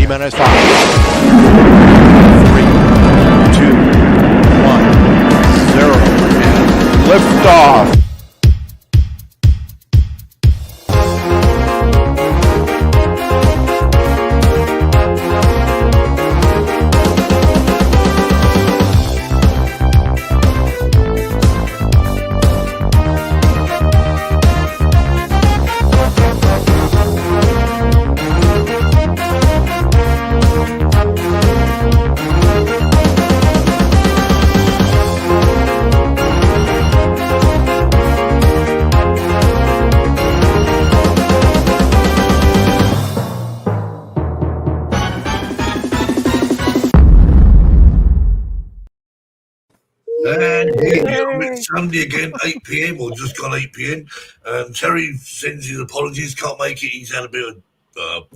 minutes. 5, 3, 2, 1, 0, and lift off. And here we are, it's Sunday again, 8 p.m. or just gone 8 p.m. Terry sends his apologies, can't make it. He's had a bit of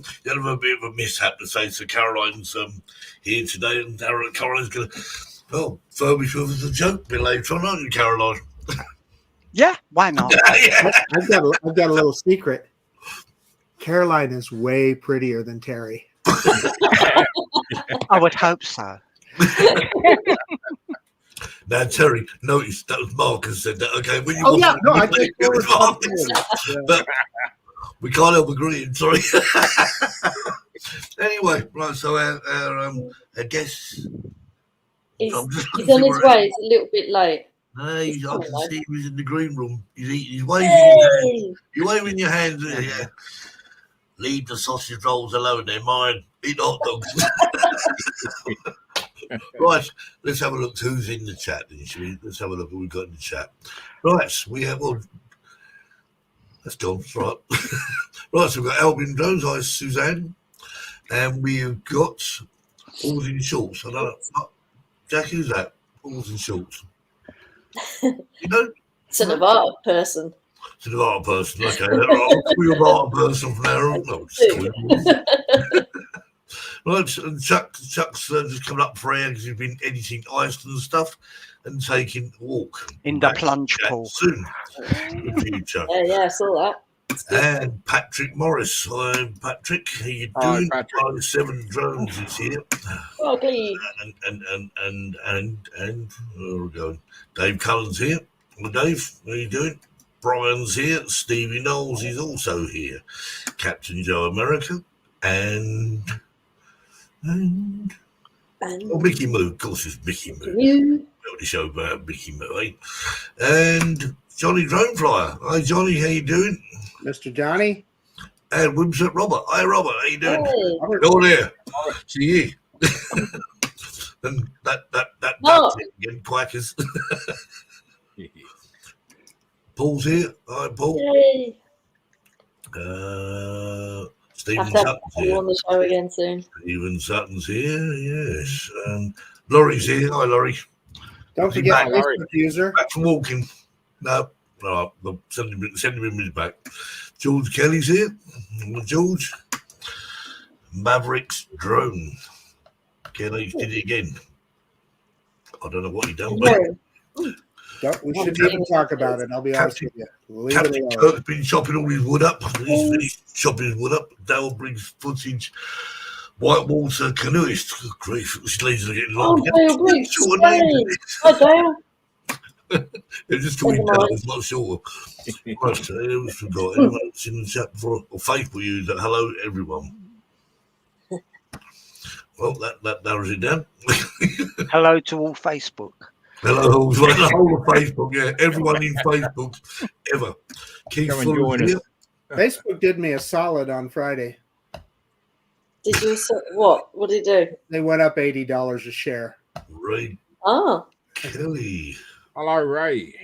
a mishap to say. So Caroline's here today, and Caroline's going to furbish with us a joke a bit later on, aren't you, Caroline? Yeah, why not? Yeah. I've got a little secret. Caroline is way prettier than Terry. I would hope so. Now, Terry, notice that was Marcus said that. Okay, when you I think it was Marcus, but we can't help agreeing. Sorry. Anyway, right. So our guest, he's on his way. It's a little bit late. Hey, I can see him. He's in the green room. He's waving his hands. You're waving your hands. Yeah. Leave the sausage rolls alone. They're mine. Eat hot dogs. Right, let's have a look who's in the chat then, shall we? Let's have a look what we've got in the chat. Right, we have that's gone, right. Right, so we've got Albion Jones, hi Suzanne, and we've got Balls in Shorts. I don't know, Jack, who's that? Balls in Shorts. You know? It's an Nevada person. It's a Nevada person, okay. Right, I'll call you a Nevada person from there on. No, right, and Chuck's just coming up for air because he's been editing Iceland stuff and taking a walk in the plunge pool soon in the future. Yeah, I saw that. And Patrick Morris, hi Patrick, how you doing? Patrick. 7 drones is here. Okay. And where are we going? Dave Cullen's here. Well, Dave, how you doing? Brian's here. Stevie Knowles is also here. Captain Joe America and Mickey Moo, of course, it's Mickey Moo. The show about Mickey Moo, eh? And Johnny Drone Flyer. Hi, Johnny, how you doing? Mr. Johnny. And Wimset Robert. Hi, Robert, how you doing? Hey. Go there. See you. And that's it again, quackers. Paul's here. Hi, Paul. Yay. Stephen Sutton's here. On the show again soon. Stephen Sutton's here, yes. Laurie's here. Hi, Laurie. Don't forget Facebook user. Back from walking. No. All right. Send him in his back. George Kelly's here. George. Maverick's drone. Kelly did it again. I don't know what he done. We shouldn't even talk about it. I'll be honest with you. Captain Kirk's been chopping all his wood up. He's finished chopping his wood up. Dale brings footage. Whitewater canoeist. Good grief, his legs are getting long. Hi, Dale. They're just calling Dale, it's not shorter. Right, I always forgot. Anyone that's in the chat before, or faithful user, hello, everyone. Well, that narrows it down. Hello to all Facebook. Hello, the whole of Facebook, yeah. Everyone in Facebook, ever. Keith Fuller here. Facebook did me a solid on Friday. Did you what? What did he do? They went up $80 a share. Ray. Oh. Kelly. Hello, Ray.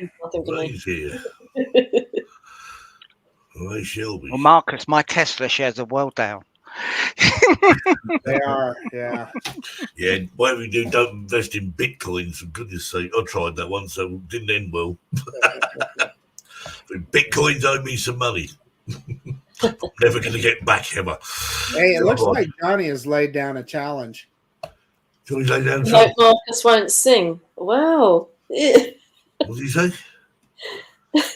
Ray's here. Ray Shelby. Well, Marcus, my Tesla shares are well down. They are, yeah. Yeah, whatever you do, don't invest in Bitcoin, for goodness sake. I tried that once, so it didn't end well. Bitcoins owe me some money. Never going to get back ever. Hey, it looks like Johnny has laid down a challenge. Johnny's laid down a challenge? No, Marcus won't sing. Wow. What did he say?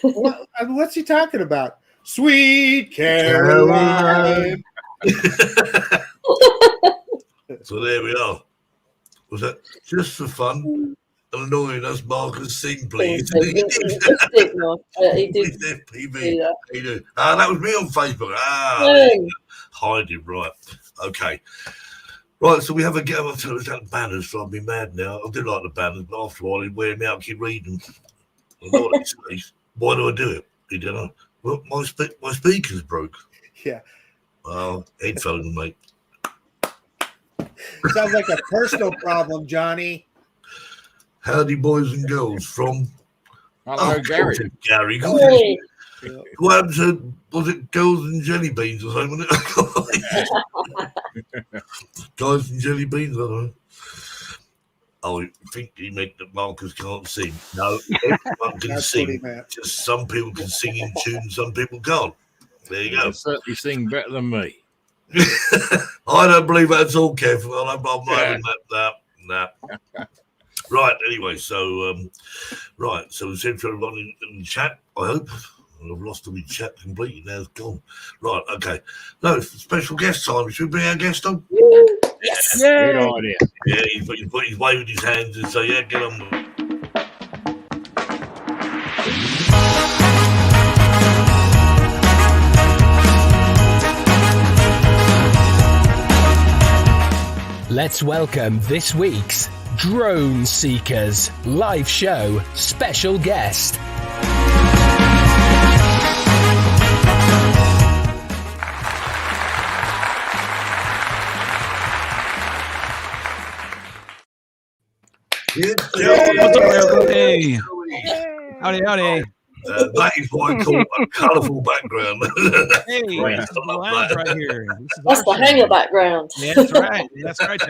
What's he talking about? Sweet Caroline. So there we are. Was that just for fun? Annoying us, Marcus, sing, please. He did, Mark. He did FPV. do that. He did. Ah, that was me on Facebook. Ah, No. there you go. Hiding, right. Okay. Right, so we have a get up to that banners, so I'll be mad now. I do like the banners, but after a while, they wear me out, keep reading. I know what it says. Why do I do it? You don't know. Well, my speaker's broke. Yeah. Oh, headphones, mate. Sounds like a personal problem, Johnny. Howdy, boys and girls, from Hello, Gary. Gary. Hey. What happened to, was it Girls and Jelly Beans or something? Guys and Jelly Beans, I don't know. Oh, I think he meant that Marcus can't sing. No, everyone can That's what he sing. meant. Just some people can sing in tune, some people can't. There you go. You certainly sing better than me. I don't believe that's all, Kev. Well, I'm not having that. Nah. Right, anyway, so we said to everyone in the chat, I hope. I've lost the chat completely, now it's gone. Right, okay. No, special guest time. Should we bring our guest on? Yes. Good idea. Yeah, he's waving his hands and say, yeah, get on with it. Let's welcome this week's Drone Seekers live show special guest. What's What's up, everybody? Howdy. That is what I call a colourful background. Hey, Right. this is the lounge right here. This is That's our the show. hanger background. Yeah, that's right. That's right.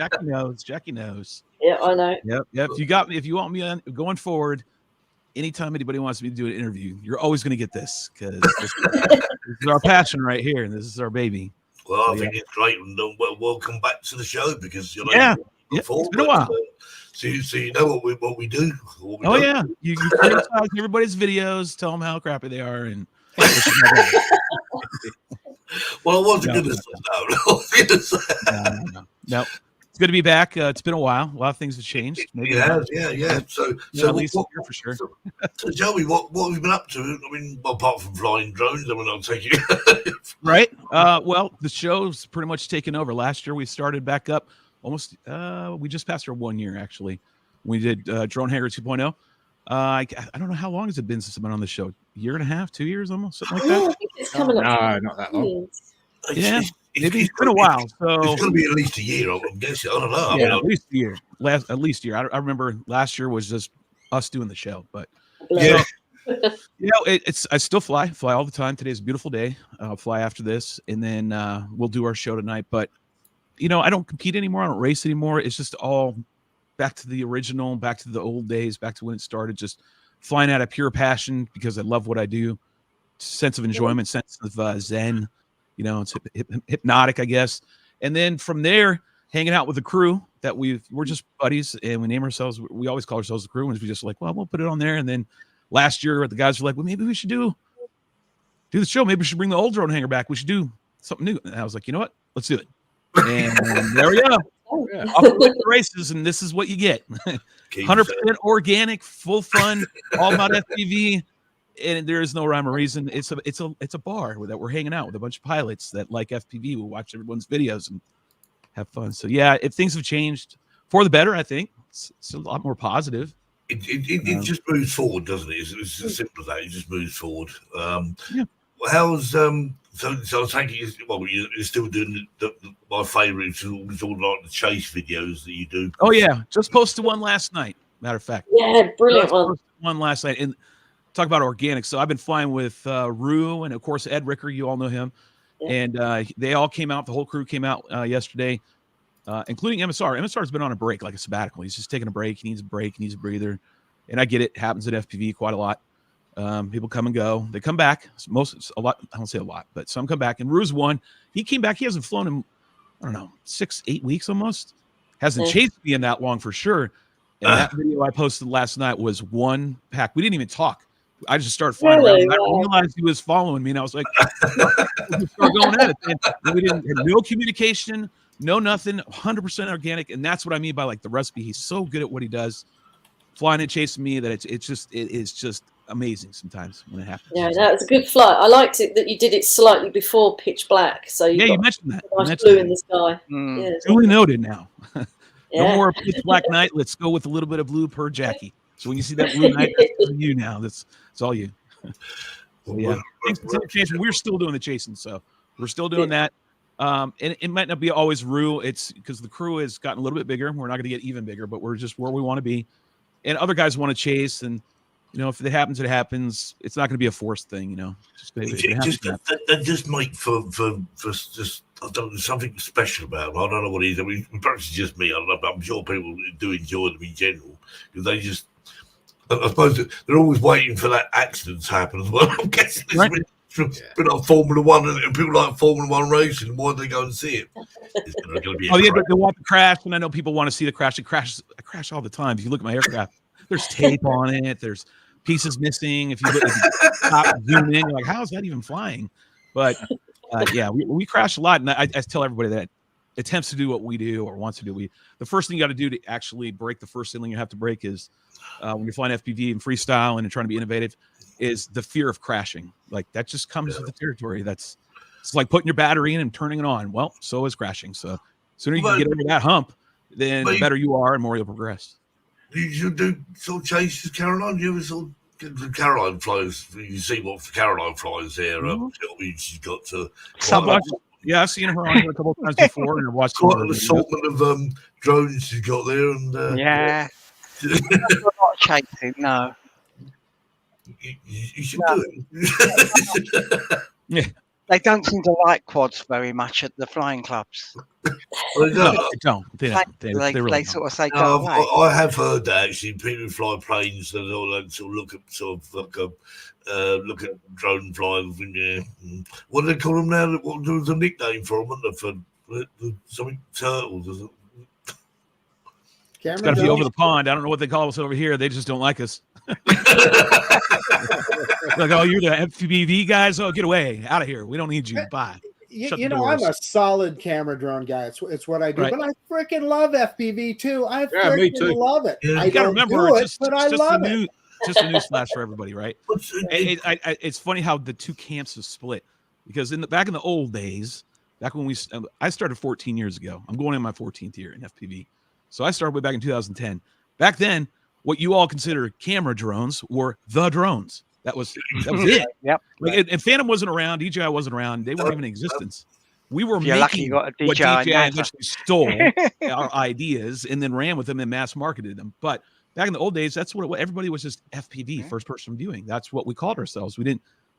Jackie knows. Yeah, I know. Yep. If you want me on going forward, anytime anybody wants me to do an interview, you're always going to get this because this is our passion right here, and this is our baby. Well, I think it's great, and welcome back to the show because it's been a while. So you know what we do. What we Oh don't. yeah, you criticize everybody's videos, tell them how crappy they are, and Well, I wasn't going to say no. It's good to be back. It's been a while. A lot of things have changed. Maybe It has, yeah. So at least a year for sure. So tell me, what have you been up to? I mean, apart from flying drones, I mean, I'll take you. Right. Well, the show's pretty much taken over. Last year we started back up. Almost, we just passed our 1 year actually. We did Drone Hanger 2.0. I don't know how long has it been since I've been on the show. Year and a half, 2 years, almost something like Yeah, I that. think it's coming up. No, not that long. Yeah, maybe it's been a while. It's So going to be at least a year, I'm guessing. I don't know. yeah, at least a year. At least a year. I remember last year was just us doing the show, but Yeah. it's I still fly all the time. Today's a beautiful day. I'll fly after this, and then we'll do our show tonight. But I don't compete anymore. I don't race anymore. It's just all back to the original, back to the old days, back to when it started. Just flying out of pure passion because I love what I do. Sense of enjoyment, sense of zen. It's hypnotic, I guess. And then from there, hanging out with the crew that we're just buddies, and we name ourselves. We always call ourselves the crew, and we just like, well, we'll put it on there. And then last year, the guys were like, well, maybe we should do the show. Maybe we should bring the old drone hanger back. We should do something new. And I was like, you know what? Let's do it. And there we go. Yeah. Off the races, and this is what you get: 100% organic, full fun, all about FPV, and there is no rhyme or reason. It's a bar that we're hanging out with a bunch of pilots that like FPV. We watch everyone's videos and have fun. So yeah, if things have changed for the better, I think it's a lot more positive. It just moves forward, doesn't it? It's as simple as that. It just moves forward. Yeah. How's so I think you're still doing my favourite is all like the chase videos that you do. Oh yeah, just posted one last night. Matter of fact, Yeah, brilliant one. Posted one last night, and talk about organic. So I've been flying with Rue and of course Ed Ricker. You all know him, Yeah. and they all came out. The whole crew came out yesterday, including MSR. MSR's been on a break, like a sabbatical. He's just taking a break. He needs a break. He needs a breather, and I get it. Happens at FPV quite a lot. People come and go. They come back. A lot. I don't say a lot, but some come back. And Rue's one. He came back. He hasn't flown in, I don't know, 6-8 weeks almost. Hasn't Yeah. chased me in that long for sure. And that video I posted last night was one pack. We didn't even talk. I just started flying Really? around. I Wow. realized he was following me, and I was like, we start going at it. And we didn't have no communication, no nothing, 100% organic, and that's what I mean by like the recipe. He's so good at what he does, flying and chasing me, that it is just amazing sometimes when it happens. Yeah, that was a good flight. I liked it that you did it slightly before pitch black, so you you mentioned that. nice blue in the sky. Yeah, Duly noted. Now, yeah. no more pitch black night. Let's go with a little bit of blue per Jackie. So when you see that blue night, that's for you now. It's all you. So, yeah, thanks for the chasing. We're still doing the chasing, so we're still doing that. And it might not be always real. It's because the crew has gotten a little bit bigger. We're not going to get even bigger, but we're just where we want to be. And other guys want to chase, and if it happens, it happens. It's not going to be a forced thing, They just make for just I don't know, something special about them. I don't know what it is. I mean, perhaps it's just me. I don't know, but I'm sure people do enjoy them in general because they just. I suppose they're always waiting for that accident to happen as well. I'm guessing it's Right. been like Formula One and people like Formula One racing. Why do they go and see it? It's going to be. But they want the crash, and I know people want to see the crash. I crash all the time. If you look at my aircraft, there's tape on it. There's pieces missing. If you stop, zoom in, you're like, how is that even flying? But we crash a lot, and I tell everybody that attempts to do what we do or wants to do. The first thing you got to do to actually break the first ceiling you have to break is when you're flying FPV and freestyle and you're trying to be innovative, is the fear of crashing. Like that just comes with the territory. It's like putting your battery in and turning it on. Well, so is crashing. So sooner you can get over that hump, then the better you are and more you'll progress. You do sort of chases, Caroline? You ever sort of get the Caroline flies? You see what Caroline flies there? She's got to. Yeah, I've seen her on here a couple of times before, and I've watched quite an assortment of drones she's got there, and yeah, not chasing. No, you should do it. Yeah. They don't seem to like quads very much at the flying clubs. Well, No, they don't. They really They don't. sort of say, go away. I have heard that actually. People who fly planes and all that sort of look at drone flyers. What do they call them now? What was the nickname for them? Wasn't there, for something turtles? Is it? It's got to be over the pond. I don't know what they call us over here. They just don't like us. Like, oh, you're the FPV guys. Oh, get away, out of here. We don't need you. Bye. I'm a solid camera drone guy. It's what I do, Right. but I freaking love FPV too. I me too. freaking love it. Yeah. I You got to don't remember, do it, it's but I love it. just a news flash for everybody, right? It's funny how the two camps have split, because back in the old days, back when I started 14 years ago. I'm going in my 14th year in FPV, so I started way back in 2010. Back then, what you all consider camera drones were the drones. That was it. Yep. Like, and Phantom wasn't around. DJI wasn't around. They weren't even in existence. We were If you're lucky, making you got a what DJI DJI NASA. eventually stole our ideas and then ran with them and mass marketed them. But back in the old days, that's what everybody was, just FPV, first person viewing. That's what we called ourselves.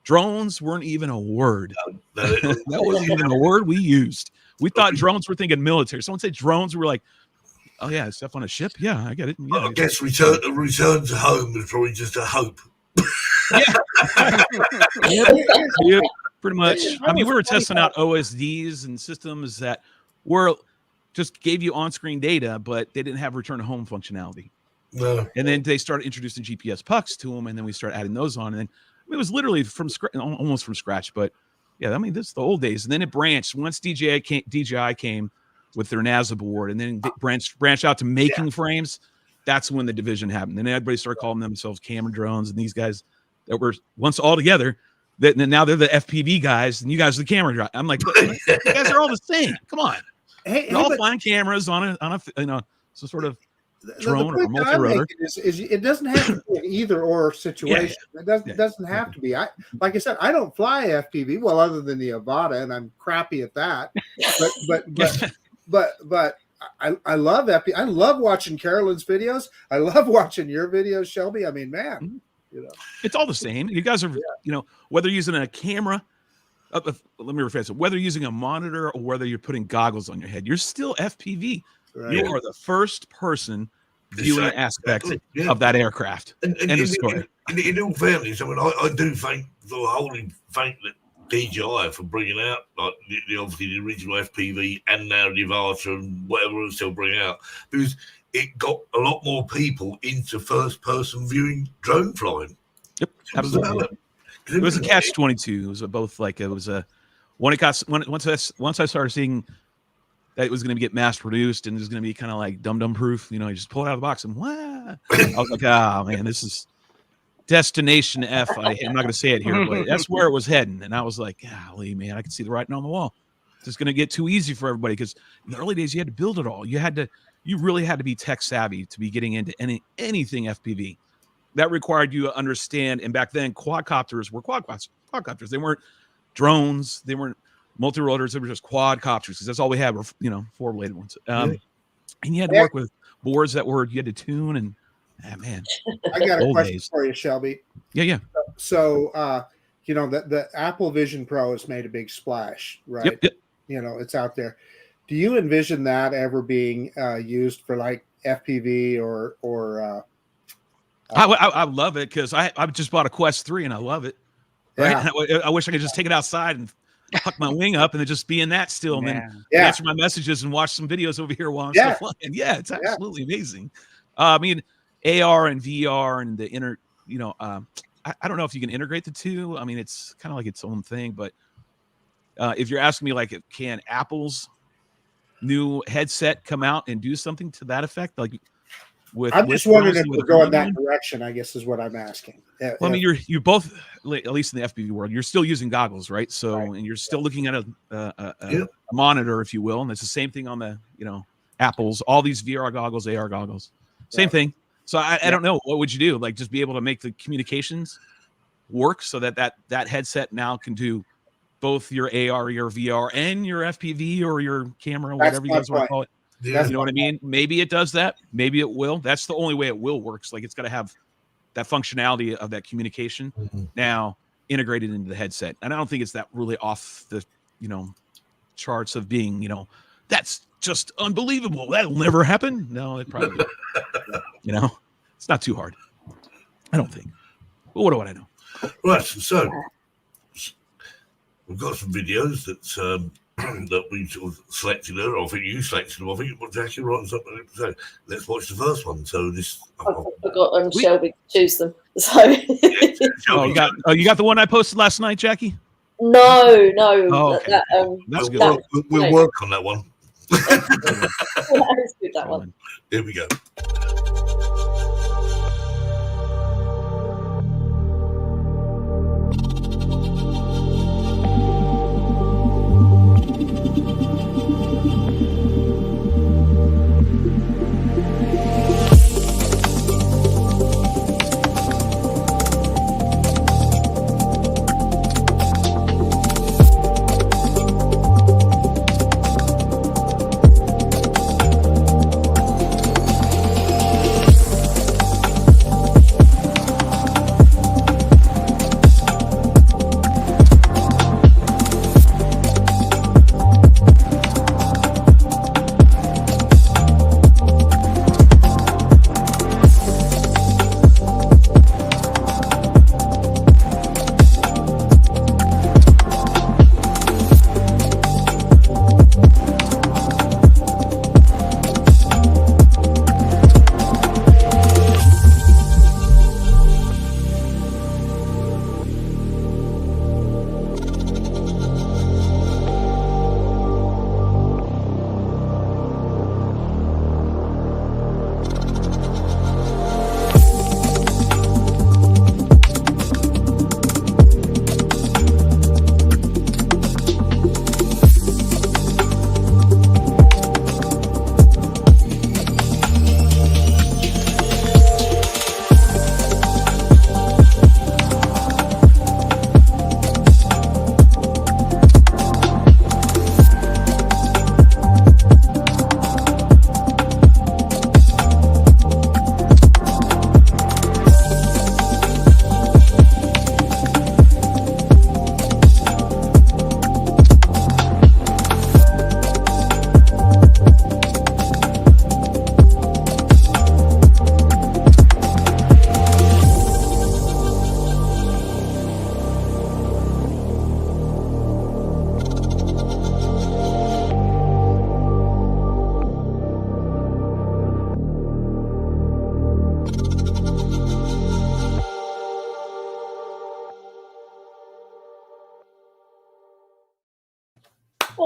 Drones weren't even a word. That wasn't even a word we used. We thought drones were thinking military. Someone said drones, we were like, oh yeah, stuff on a ship. Yeah, I get it. Yeah, I guess return to home is probably just a hope. Yep, pretty much. I mean, we were testing out OSDs and systems that just gave you on-screen data, but they didn't have return to home functionality. No. And then they started introducing GPS pucks to them, and then we started adding those on. And then it was literally almost from scratch. But yeah, I mean, this is the old days. And then it branched once DJI came with their NASA board, and then branched out to making frames. That's when the division happened. Then everybody started calling themselves camera drones, and these guys that were once all together, that now they're the FPV guys, and you guys are the camera drone. I'm like, you guys are all the same. Come on, you're all flying cameras on a some sort of drone or multi-rotor. Is it doesn't have to be an either or situation. It doesn't have to be. Like I said, I don't fly FPV, well, other than the Avata, and I'm crappy at that. But I love FPV. I love watching Carolyn's videos. I love watching your videos, Shelby. I mean, man, it's all the same. You guys are, whether using a camera, let me rephrase it, whether using a monitor or whether you're putting goggles on your head, you're still FPV. Right. You are the first person viewing aspect of that aircraft. End of story. In all fairness, I mean, I do wholly thank DJI for bringing out obviously the original FPV and now the Avata and whatever else they'll bring out, because it got a lot more people into first-person viewing drone flying. Yep, absolutely. It was a catch-22. It was once I started seeing that it was going to get mass produced and it was going to be kind of like dum proof. You know, you just pull it out of the box and wow. I was like, oh man, this is destination F. I'm not going to say it here, but that's where it was heading. And I was like, golly, man, I can see the writing on the wall. It's just going to get too easy for everybody because in the early days you had to build it all. You really had to be tech savvy to be getting into anything FPV. That required you to understand. And back then, quadcopters were quadcopters. They weren't drones. They weren't multi-rotors. They were just quadcopters because that's all we had were, you know, 4-bladed ones. And you had to work with boards that were, you had to tune and, man. I got a Old question days. for you, Shelby. Yeah. So, you know, the Apple Vision Pro has made a big splash, right? Yep. You know, it's out there. Do you envision that ever being used for like FPV or I love it because I just bought a Quest 3 and I love it. Right. Yeah. I wish I could just take it outside and huck my wing up and then just be in that still and then answer my messages and watch some videos over here while I'm still flying. Yeah, it's absolutely amazing. I mean, AR and VR and the you know, I don't know if you can integrate the two. I mean, it's kind of like its own thing, but if you're asking me like, can Apple's new headset come out and do something to that effect? Like I'm just wondering if we're going that direction, I guess is what I'm asking. Well, I mean, you're both, at least in the FPV world, you're still using goggles, right? So, and you're still looking at a monitor, if you will. And it's the same thing on the, you know, Apple's, all these VR goggles, AR goggles, same thing. So I don't know. What would you do? Like just be able to make the communications work so that headset now can do both your AR, your VR, and your FPV or your camera, whatever you guys want to call it. Yeah. You know what I mean? Maybe it does that. Maybe it will. That's the only way it will work. Like it's got to have that functionality of that communication now integrated into the headset. And I don't think it's that really off the, you know, charts of being, you know, that's just unbelievable. That'll never happen. No, it probably will. You know, it's not too hard. I don't think. But what do I know? Right. So we've got some videos that that we sort of selected her. I think you selected them. I think what Jackie wrote something. So let's watch the first one. So this I forgot Shelby to choose them. So you got the one I posted last night, Jackie? no. Oh, okay. That's good. We'll work on that one. Let's do that one. Here we go.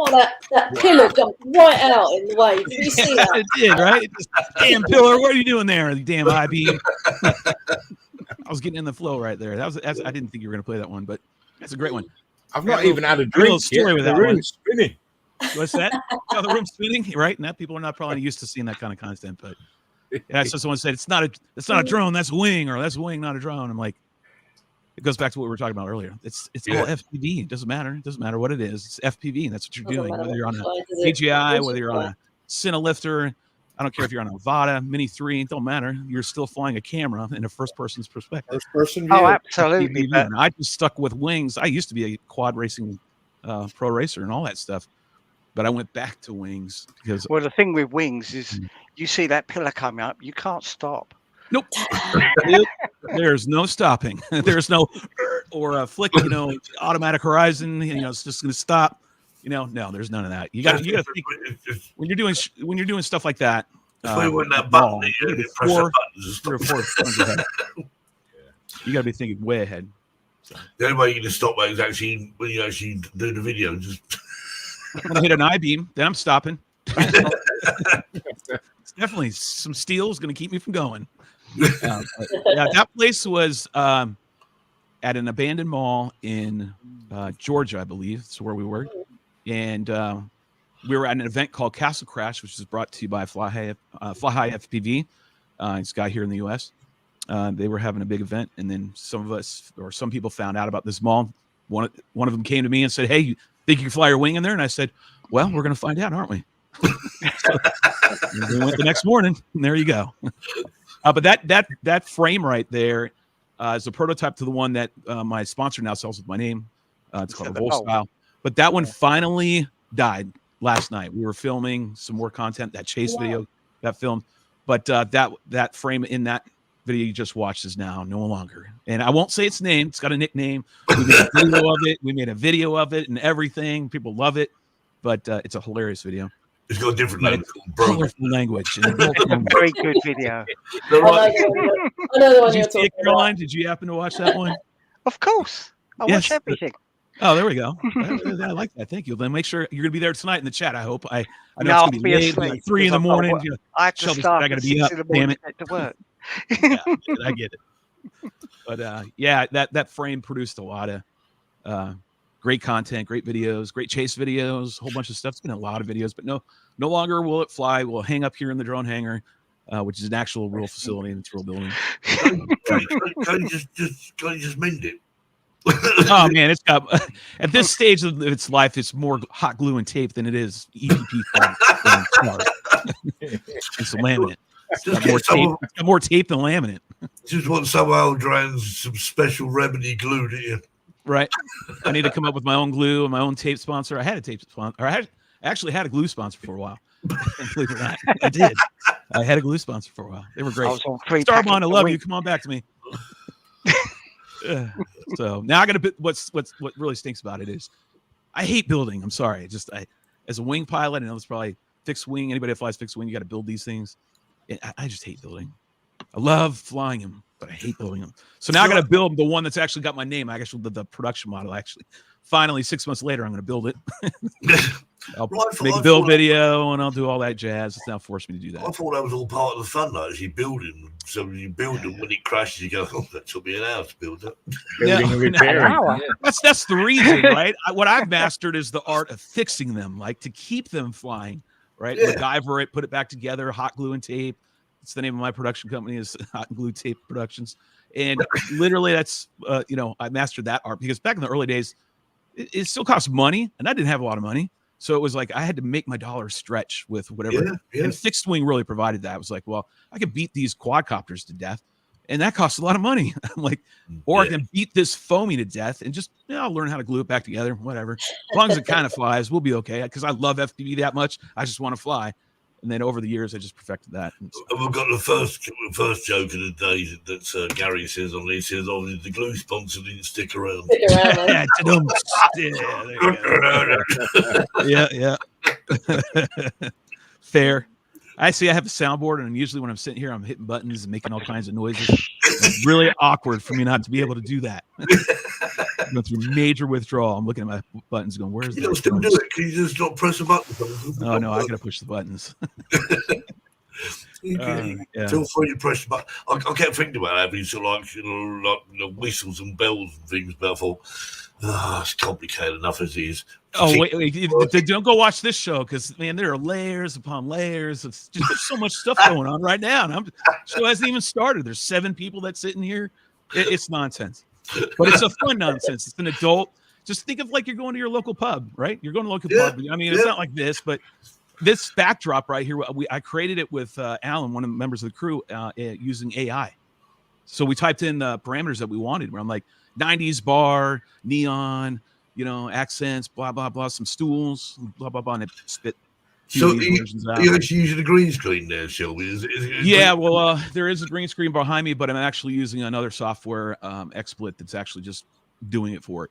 Oh, that pillar jumped right out in the wave. Did you see that? It did, right? It just, damn pillar, what are you doing there? The damn I-beam. I was getting in the flow right there. I didn't think you were going to play that one, but that's a great one. I've not even had a drink story yet. with The that one. room's spinning. What's that? Oh, the room's spinning, right? And that people are not probably used to seeing that kind of content. But yeah, so someone said it's not a drone, that's a wing, or that's a wing, not a drone. I'm like, it goes back to what we were talking about earlier. It's all FPV. It doesn't matter. It doesn't matter what it is. It's FPV, and that's what you're doing. Whether you're on a DJI, whether you're on a Cinelifter, I don't care if you're on a Vada Mini 3. It don't matter. You're still flying a camera in a first person's perspective. First person view. Oh, absolutely. But I just stuck with wings. I used to be a quad racing pro racer and all that stuff, but I went back to wings because. well, the thing with wings is, you see that pillar coming up, you can't stop. Nope. There's no stopping. There's no or a flick, automatic horizon, it's just going to stop. No, there's none of that. You got to think when you're doing stuff like that. When that button, you got to be thinking way ahead. So. The only way you can stop that is actually when you actually do the video. Just when I hit an I-beam, then I'm stopping. It's definitely some steel is going to keep me from going. That place was at an abandoned mall in Georgia, I believe. That's where we were. And we were at an event called Castle Crash, which is brought to you by Fly High FPV. It's a guy here in the U.S. They were having a big event, and then some people found out about this mall. One of them came to me and said, "Hey, you think you can fly your wing in there?" And I said, "Well, we're going to find out, aren't we?" So, we went the next morning, and there you go. But that frame right there is a prototype to the one that my sponsor now sells with my name. It's called a Voll Style. But that one finally died last night. We were filming some more content. That chase video got filmed, but that frame in that video you just watched is now no longer. And I won't say its name. It's got a nickname. We made a video of it. We made a video of it and everything. People love it, but it's a hilarious video. It's got a different language. Colorful language. Very good video. I know the one Did you you're see talking it, Caroline? Did you happen to watch that one? Of course. I watch everything. Oh, there we go. I like that. Thank you. Then make sure you're going to be there tonight in the chat. I hope. I know I'll it's going to be late, like 3 in the morning. I have to Shelby start. I got to be up. Damn it. To work. Yeah, I get it. But that frame produced a lot of great content, great videos, great chase videos, a whole bunch of stuff. It's been a lot of videos, but no longer will it fly. We'll hang up here in the drone hangar, which is an actual real facility and it's a real building. Can't you just mend it? Oh man, it's got at this stage of its life, it's more hot glue and tape than it is EPP and some laminate. It's got more tape than laminate. Just want some old drones, some special remedy glue to you. Right. I need to come up with my own glue and my own tape sponsor. I had a tape sponsor. I actually had a glue sponsor for a while. Believe it or not, I did. I had a glue sponsor for a while. They were great. Starbond, I love you. Come on back to me. So now I got to bit. What really stinks about it is I hate building. I'm sorry. As a wing pilot, I know it's probably fixed wing. Anybody that flies fixed wing, you got to build these things. I just hate building. I love flying them, but I hate building them. So now I got to build the one that's actually got my name. I actually did the production model. Actually, finally, 6 months later, I'm going to build it. I'll make a build video and I'll do all that jazz. It's now forced me to do that. I thought that was all part of the fun, though. Actually building. So when you build them, when it crashes, you go, "Oh, that took me an hour to build it." Building and repairing. That's the reason, right? What I've mastered is the art of fixing them, like to keep them flying, right? Yeah. MacGyver it, put it back together, hot glue and tape. It's the name of my production company is Hot and Glue Tape Productions. And literally that's, I mastered that art because back in the early days, it still cost money and I didn't have a lot of money. So it was like, I had to make my dollars stretch with whatever. Yeah. And fixed wing really provided that. I was like, well, I could beat these quadcopters to death and that costs a lot of money. I'm like, or I can beat this foamy to death and just, I'll learn how to glue it back together, whatever. As long as it kind of flies, we'll be okay. Cause I love FPV that much. I just want to fly. And then over the years, I just perfected that. And we've got the first joke of the day that Gary says on this. He says, "Oh, the glue sponsor didn't stick around." Yeah. Fair. I see I have a soundboard, and usually when I'm sitting here, I'm hitting buttons and making all kinds of noises. It's really awkward for me not to be able to do that. I'm going through major withdrawal. I'm looking at my buttons going, where's You that? don't still do it. Can you just not press a button? Oh, no, I got to push the buttons. Yeah. Yeah. Feel free to press the button. I kept thinking about having sort of like whistles and bells and things, but I thought, it's complicated enough as it is. Oh, wait, don't go watch this show because, man, there are layers upon layers. It's just there's so much stuff going on right now. And the show hasn't even started. There's 7 people that sit in here. It's nonsense. But it's a fun nonsense. It's an adult. Just think of like you're going to your local pub, right? You're going to a local pub. I mean, it's not like this, but this backdrop right here, I created it with Alan, one of the members of the crew, using AI. So we typed in the parameters that we wanted. Where I'm like 90s bar, neon, accents, blah, blah, blah, some stools, blah, blah, blah, and it spit. So you're actually using a green screen there, Shelby? There is a green screen behind me, but I'm actually using another software, XSplit, that's actually just doing it for it.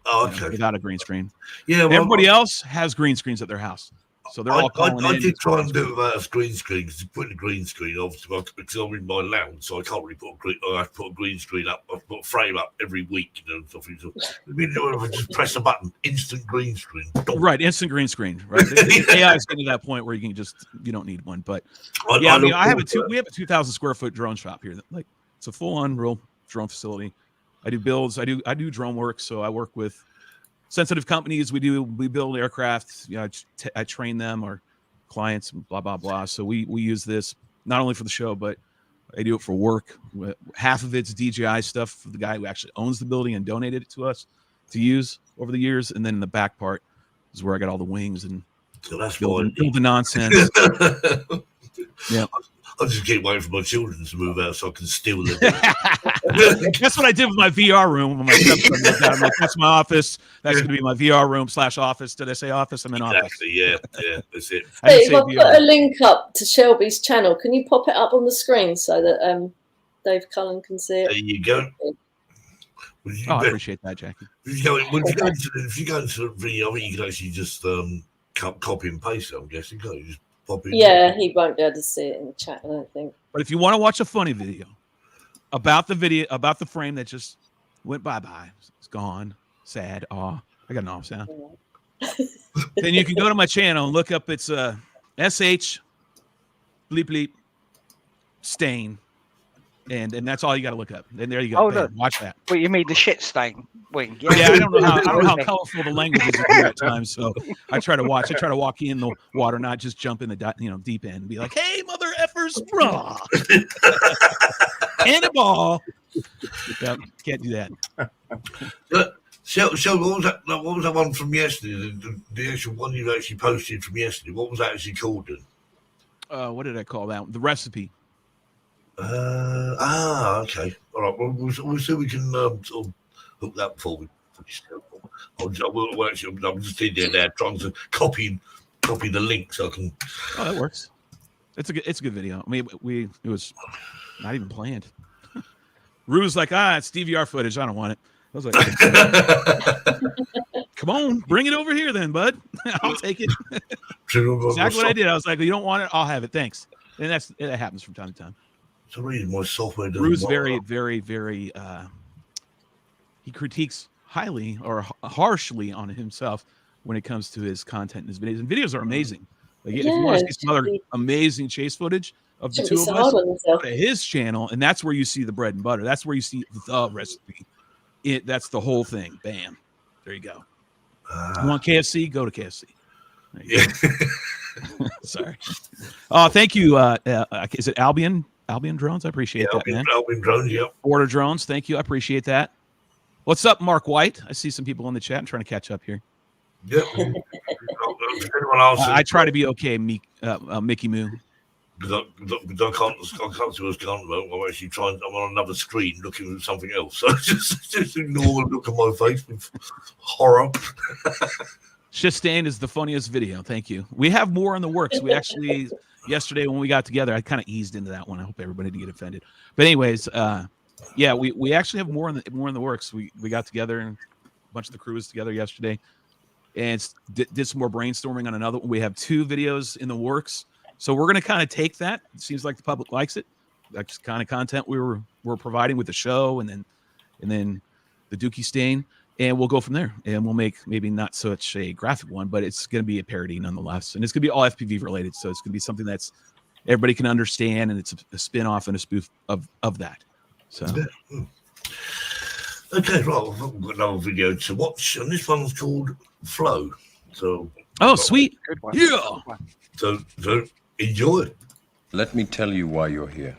Oh, okay. Without a green screen. Yeah. Well, everybody else has green screens at their house. So they're all calling in. I did try and do it without a green screen because you put a green screen, obviously, because I'm in my lounge, so I can't really I have to put a green screen up. I put a frame up every week, stuff. So, I just press a button, instant green screen. Right, instant green screen. Right, the AI is getting to that point where you don't need one. But we have a 2,000 square foot drone shop here. Like it's a full-on real drone facility. I do builds. I do drone work. So I work with sensitive companies. We build aircraft. I train them or clients, blah blah blah. So we use this not only for the show, but I do it for work. Half of it's DJI stuff for the guy who actually owns the building and donated it to us to use over the years. And then in the back part is where I got all the wings and build the nonsense. Yeah. I just keep waiting for my children to move out so I can steal them. That's what I did with my VR room. When my stepson moved out, I'm like, that's my office. That's going to be my VR room / office. Did I say office? I'm in office. Exactly. Yeah. That's it. Hey, if I put a link up to Shelby's channel, can you pop it up on the screen so that Dave Cullen can see it? There you go. I appreciate that, Jackie. If you go into the video, I mean, you can actually just copy and paste it, I'm guessing. Can't you just pop in? Yeah, he won't be able to see it in the chat, I don't think. But if you want to watch a funny video about the frame that just went bye-bye, it's gone, sad, I got an off sound. Then you can go to my channel and look up it's SH bleep bleep stain. And that's all you got to look up. And there you go. Look. Watch that. Well, you mean the shit stain wing? Yeah, I don't know how colorful the language is at times. So I try to walk in the water, not just jump in the deep end and be like, "Hey, mother effers, brah, cannonball." Yeah, can't do that. So what was that one from yesterday? The actual one you actually posted from yesterday. What was that actually called then? What did I call that? The recipe. Okay. All right. Well, we'll see if we can sort of hook that before we finish. I'm just in there now trying to copy the link so I can. Oh, that works. It's a good video. I mean, it was not even planned. Rue's like, it's DVR footage. I don't want it. I was like, come on, bring it over here then, bud. I'll take it. Exactly what I did. I was like, you don't want it? I'll have it. Thanks. And that happens from time to time. So reason my software doesn't Rue's very, very, very he critiques highly or harshly on himself when it comes to his content and his videos. And videos are amazing. Like, if you want to see some other amazing chase footage of the two of us, go to his channel, and that's where you see the bread and butter. That's where you see the recipe. That's the whole thing. Bam. There you go. You want KFC? Go to KFC. Sorry. Thank you. Is it Albion Drones? I appreciate that, man. Albion Drones, yeah. Order Drones. Thank you. I appreciate that. What's up, Mark White? I see some people in the chat. I'm trying to catch up here. Yep. I try to be okay, Mickey Moo. Because I can't see what's going on. I'm actually I'm on another screen looking at something else. So just ignore and look at my face with horror. Shit Stain is the funniest video. Thank you. We have more in the works. We actually, yesterday when we got together, I kind of eased into that one. I hope everybody didn't get offended. But anyways, we actually have more in the works. We got together and a bunch of the crew was together yesterday and did some more brainstorming on another one. We have 2 videos in the works So we're going to kind of take that. It seems like the public likes it. That's kind of content we're providing with the show, and then the Dookie Stain, and we'll go from there. And we'll make maybe not such a graphic one, but it's going to be a parody nonetheless, and it's going to be all FPV related. So it's going to be something that's everybody can understand, and it's a spin-off and a spoof of that. So. Okay, right. We've got another video to watch, and this one's called Flow. So. Oh, sweet. Good one. Yeah. So enjoy. Let me tell you why you're here.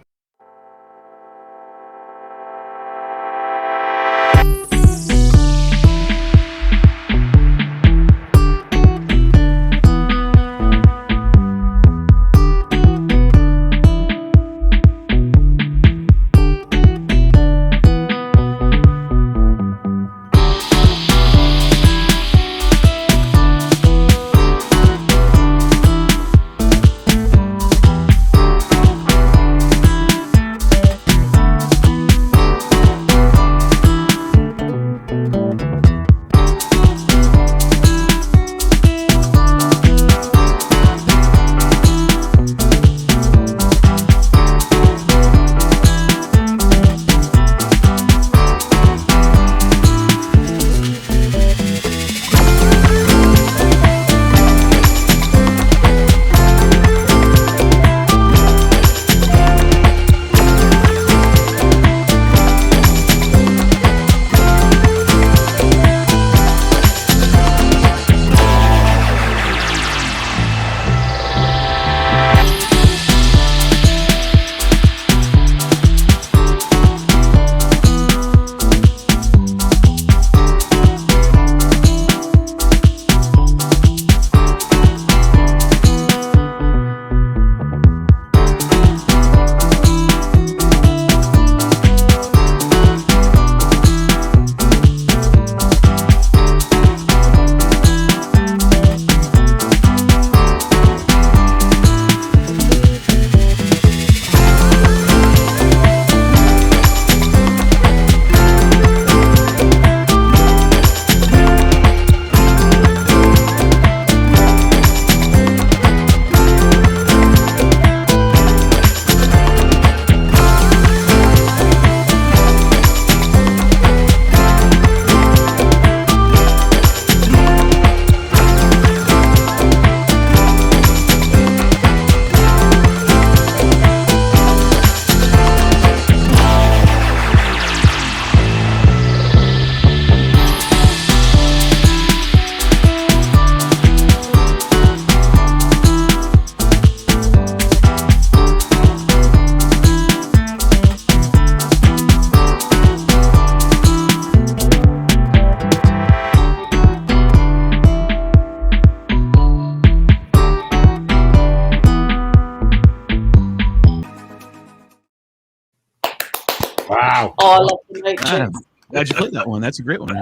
Wow. Oh, I love the Matrix. Glad you played that one. That's a great one.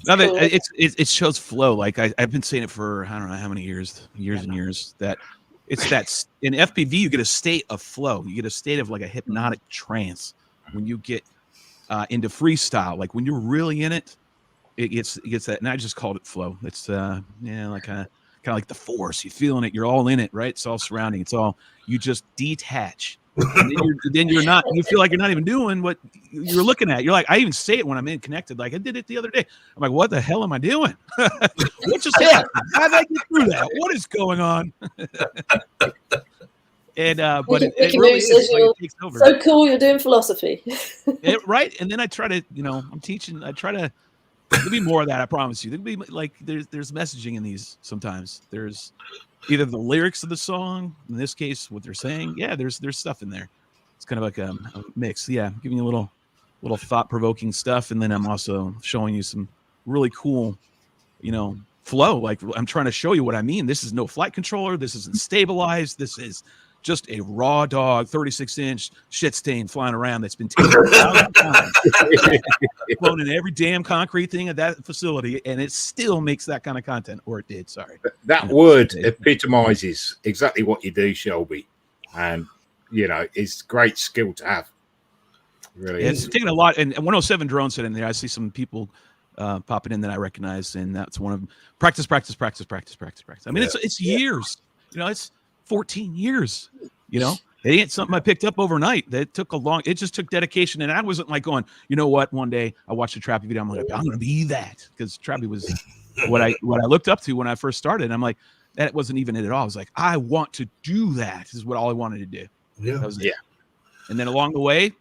No, Cool. it shows flow. Like I've been saying it for I don't know how many years and years. That it's that in FPV you get a state of flow. You get a state of like a hypnotic trance when you get into freestyle. Like when you're really in it, it gets that. And I just called it flow. It's like kind of like the force. You're feeling it. You're all in it, right? It's all surrounding. It's all you just detach. And then you're not. You feel like you're not even doing what you're looking at. You're like, I even say it when I'm in connected. Like I did it the other day. I'm like, what the hell am I doing? What just happened? How did I get through that? What is going on? And but it really is like it takes over. So cool, you're doing philosophy. Right? And then I try to, I'm teaching. I try to. There'll be more of that. I promise you. There'll be like there's messaging in these sometimes. There's either the lyrics of the song, in this case, what they're saying. Yeah, there's stuff in there. It's kind of like a mix. Yeah, giving you a little thought-provoking stuff, and then I'm also showing you some really cool, flow. Like I'm trying to show you what I mean. This is no flight controller. This isn't stabilized. This is just a raw dog, 36-inch shit stain flying around that's been taken 1,000 times, flown in every damn concrete thing at that facility, and it still makes that kind of content, or it did. Sorry. That word epitomizes exactly what you do, Shelby, and it's great skill to have. Really, it's taking a lot. And 107 drone said in there. I see some people popping in that I recognize, and that's one of them. Practice. I mean, it's years. 14 years. You know, it ain't something I picked up overnight. It just took dedication. And I wasn't like going, you know what? One day I watched a Trappy video. I'm like, I'm going to be that, because Trappy was what I looked up to when I first started. And I'm like, that wasn't even it at all. I was like, I want to do that. This is what all I wanted to do. Yeah. That was it. And then along the way,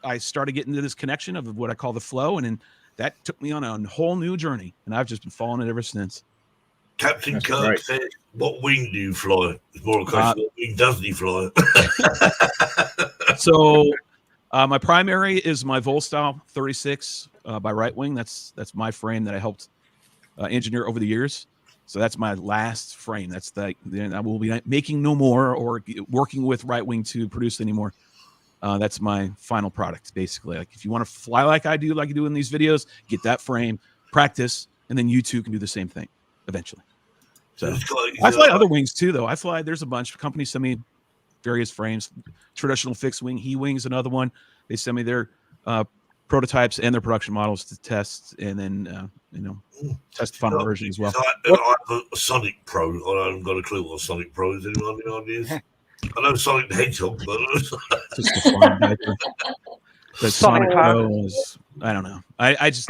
I started getting into this connection of what I call the flow. And then that took me on a whole new journey. And I've just been following it ever since. Captain Kirk said, what wing do you fly? It's more a question, what wing doesn't he fly? So my primary is my Voll style 36 by Right Wing. That's my frame that I helped engineer over the years. So that's my last frame. That's I will be making no more or working with Right Wing to produce anymore. That's my final product, basically. Like, if you want to fly like I do, like you do in these videos, get that frame, practice, and then you too can do the same thing eventually. So I fly other wings too, though. There's a bunch of companies send me various frames. Traditional fixed wing, He Wing's another one. They send me their prototypes and their production models to test, and then test the final version as well. I have a Sonic Pro. I haven't got a clue what a Sonic Pro is. Anyone have any ideas? I know Sonic the Hedgehog, but just a fun diaper. The Sonic Pro is, I don't know. I just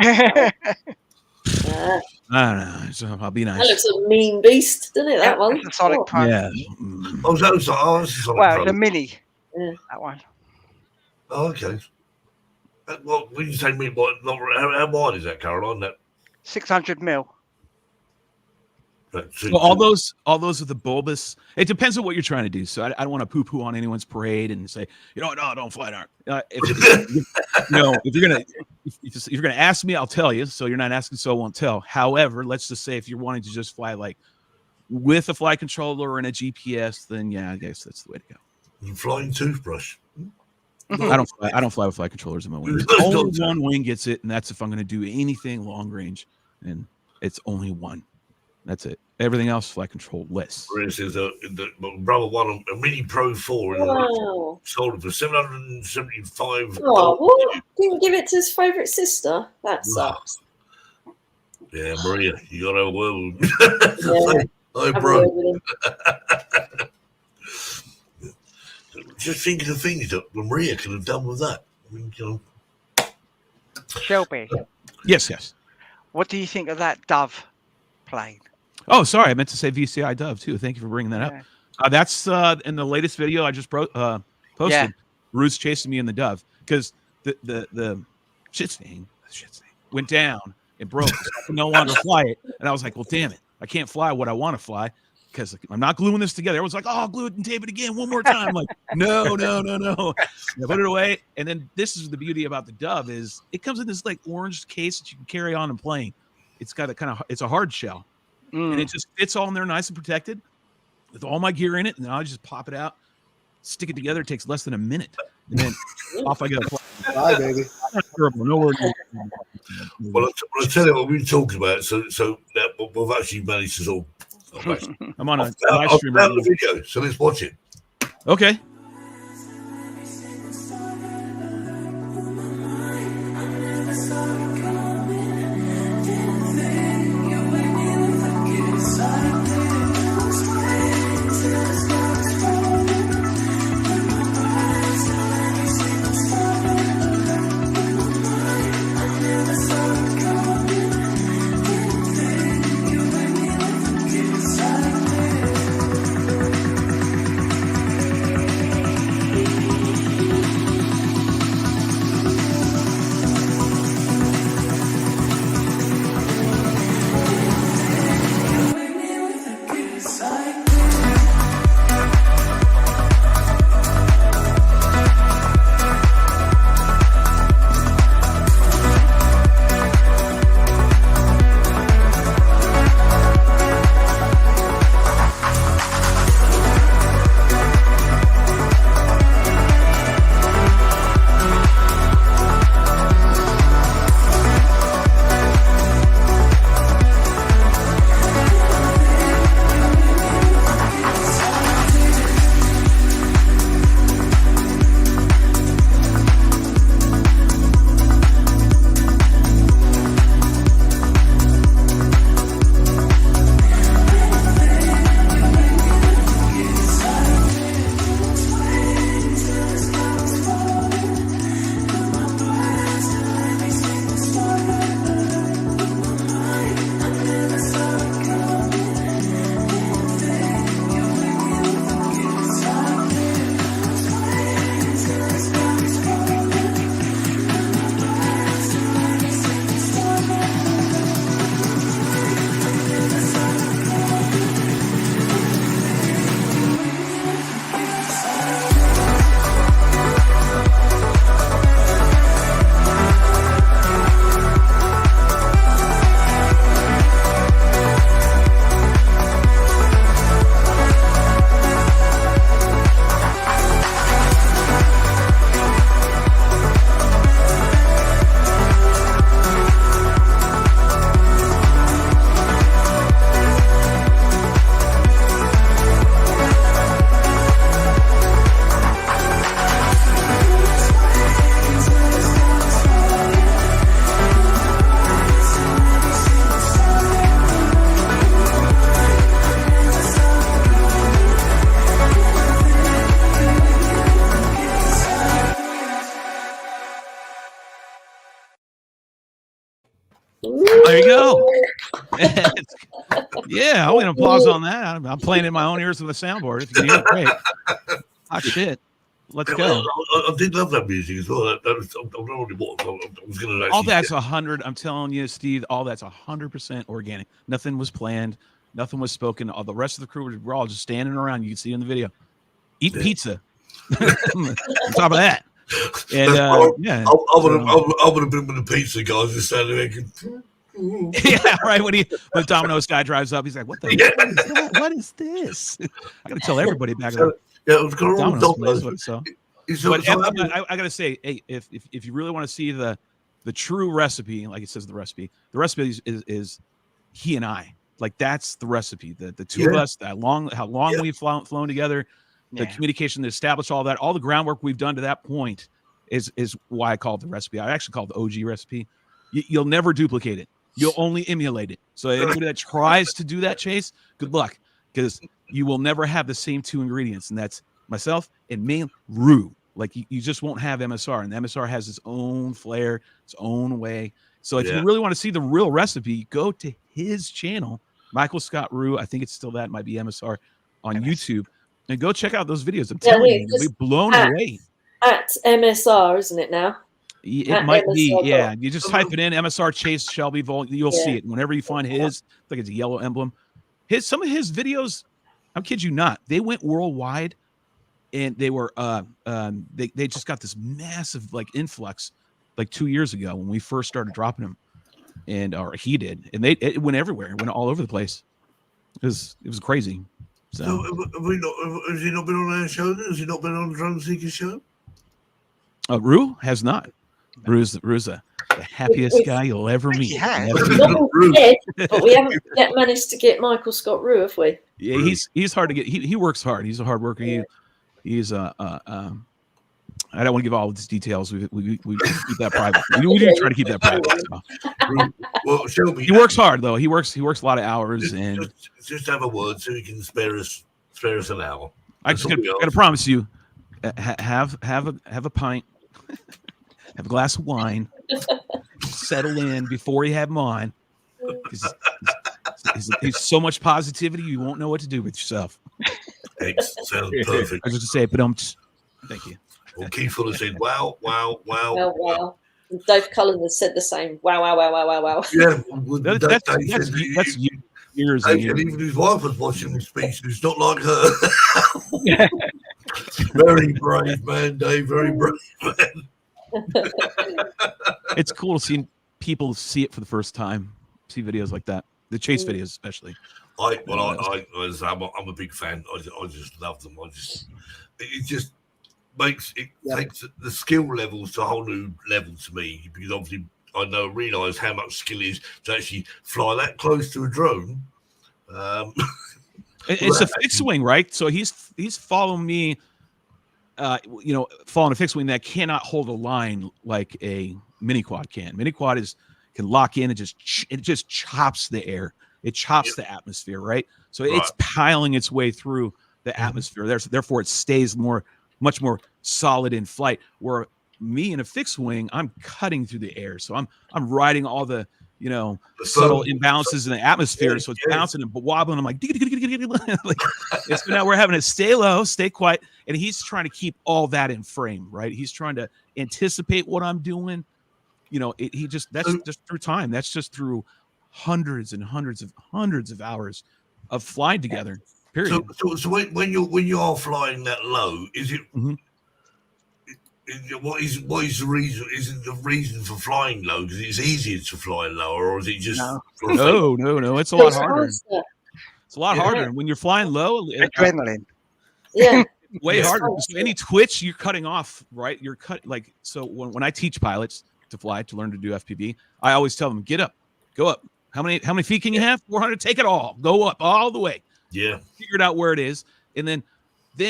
I don't know. So I'll be nice. That looks a mean beast, doesn't it? That one. The Sonic Pro. Yeah. oh, that's a Sonic Well, Pro. the mini. Yeah. That one. Oh, okay. Well, when you say mid, how wide is that, Caroline? That 600 mil. So all those are the bulbous. It depends on what you're trying to do. So I don't want to poo-poo on anyone's parade and say, no, don't fly dark. If you're gonna ask me, I'll tell you. So you're not asking, so I won't tell. However, let's just say if you're wanting to just fly like with a flight controller and a GPS, then yeah, I guess that's the way to go. You flying toothbrush. I don't fly with flight controllers in my wings. Only one wing gets it, and that's if I'm going to do anything long range, and it's only one. That's it. Everything else, flight control less. For instance, the brother won a Mini Pro 4 Wow. sold it for $775. Oh, what? Didn't give it to his favourite sister. That sucks. Yeah, Maria, you got to have a word with him. Hi, bro. Just think of the things that Maria could have done with that. I mean, Shelby. Yes. What do you think of that Dove plane? Oh, sorry. I meant to say VCI Dove, too. Thank you for bringing that up. That's in the latest video I just posted. Yeah. Ruth's chasing me in the Dove because the shit stain went down. It broke. So I could no longer fly it. And I was like, well, damn it. I can't fly what I want to fly because I'm not gluing this together. Everyone's like, oh, glue it and tape it again one more time. I'm like, no. I put it away. And then this is the beauty about the Dove is it comes in this like orange case that you can carry on and plane. It's got it's a hard shell. And it just fits all in there nice and protected with all my gear in it. And I just pop it out, stick it together. It takes less than a minute. And then off I go. Bye, baby. No word. Well, I'll tell you what we talked about. So that we've actually managed to sort of. I'm on a live stream. I've the video, so let's watch it. Okay. there you go. Yeah, I'll get applause on that. I'm playing in my own ears with a soundboard. If you can hear it, great. Ah, shit. Let's go. I did love that music as well. That was, I don't know what I was going to. All that's 100. I'm telling you, Steve. All that's 100% organic. Nothing was planned. Nothing was spoken. All the rest of the crew were all just standing around. You can see it in the video, eating pizza. On top of that, and yeah, I would have been with the pizza guys just standing there. Yeah, right. When Domino's guy drives up, he's like, "What the? What is that? What is this?" I got to tell everybody back there. Yeah, it was Domino's. So, but I I got to say, hey, if you really want to see the true recipe, like it says the recipe is he and I. Like that's the recipe. The two of us, how long we've flown together, the communication to establish all that, all the groundwork we've done to that point is why I call it the recipe. I actually call it the OG recipe. You'll never duplicate it. You'll only emulate it. So anybody that tries to do that, Chase, good luck, because you will never have the same two ingredients, and that's myself and me, Rue. Like you just won't have MSR, and the MSR has its own flair, its own way. So if you really want to see the real recipe, go to his channel, Michael Scott Rue. I think it's still that. It might be MSR on YouTube, and go check out those videos. I'm telling you, you'll be blown away. At MSR, isn't it now? It might be, yeah. You just type it in, MSR Chase Shelby Voll. You'll see it. Whenever you find his, I think it's a yellow emblem. Some of his videos, I kid you not, they went worldwide, and they were they just got this massive like influx like 2 years ago when we first started dropping them, or he did, and it went everywhere. It went all over the place. It was crazy. So has he not been on our show? Has he not been on the Drone Seeker show? Rue has not. Rue's the happiest guy you'll ever meet. But we haven't yet managed to get Michael Scott Rue, have we? Yeah, he's hard to get. He works hard. He's a hard worker. He's I don't want to give all of these details. We keep that private. We do try to keep that private. So. Well, Shelby, he works hard though. He works a lot of hours, and just have a word so he can spare us an hour. I just gotta promise you, have a pint. Have a glass of wine, settle in before you have him on. He's so much positivity, you won't know what to do with yourself. Thanks. Sounds perfect. I was just to say, but thank you. Well, Keith Fuller said, wow. Wow. And Dave Cullen has said the same. Wow. Yeah, that's years. And even his wife was watching the speech. It's not like her. Very brave man, Dave. Very brave man. It's cool to see people see it for the first time. See videos like that, the chase videos especially. I'm a big fan. I just love them. It just makes takes the skill levels to a whole new level to me, because obviously I realize how much skill is to actually fly that close to a drone. It's a fixed wing, right? So he's following me. Following a fixed wing that cannot hold a line like a mini quad can. Mini quad can lock in and just chops the air. It chops the atmosphere, right? So it's piling its way through the atmosphere. Therefore, it stays much more solid in flight. Where me in a fixed wing, I'm cutting through the air. So I'm riding all the subtle imbalances in the atmosphere. So it's bouncing and wobbling. I'm like, so now we're having to stay low, stay quiet. And he's trying to keep all that in frame, right? He's trying to anticipate what I'm doing. That's just through time. That's just through hundreds and hundreds of hours of flying together. Period. So when you are flying that low, is it? Mm-hmm. What is the reason? Is it the reason for flying low because it's easier to fly lower, or is it just? No. It's a lot harder. It's a lot harder when you're flying low. Adrenaline. Yeah. Way harder. So any twitch, you're cutting off, right? You're so when I teach pilots to fly, to learn to do FPV, I always tell them, get up, go up. How many feet can you have? 400. Take it all. Go up all the way. Yeah. Figure it out where it is, and then